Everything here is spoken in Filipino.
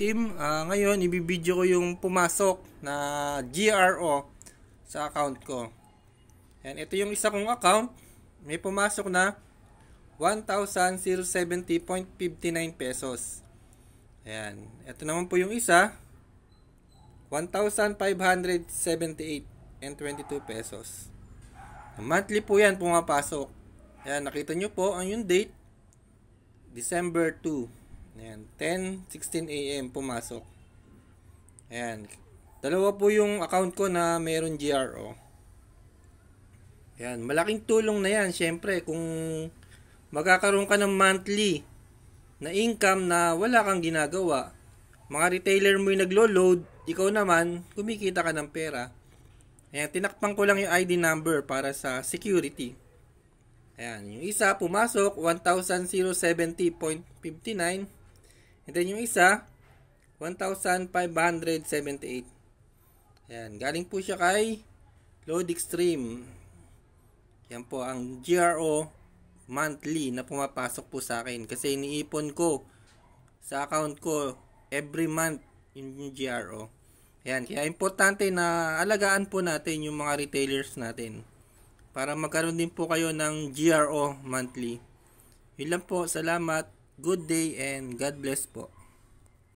team. Ngayon, ibibideo ko yung pumasok na GRO sa account ko. Yan, ito yung isa kong account. May pumasok na 1,070.59 pesos. Ayan. Ito naman po yung isa. 1,578.22 pesos. Monthly po yan pumapasok. Ayan, nakita nyo po ang yung date. December 2. Ayan, 10:16 AM pumasok. Ayan. Dalawa po yung account ko na meron GRO. Ayan, malaking tulong na yan. Syempre, kung magkakaroon ka ng monthly na income na wala kang ginagawa, mga retailer mo yung naglo-load, ikaw naman, kumikita ka ng pera. Ayan, tinakpan ko lang yung ID number para sa security. Ayan, yung isa pumasok, 1,070.59. And then yung isa, 1,578. Ayan, galing po siya kay Load Extreme. Yan po ang GRO monthly na pumapasok po sa akin. Kasi iniipon ko sa account ko every month yung GRO. Ayan, kaya importante na alagaan po natin yung mga retailers natin. Para magkaroon din po kayo ng GRO monthly. Yun lang po, salamat. Good day and God bless po.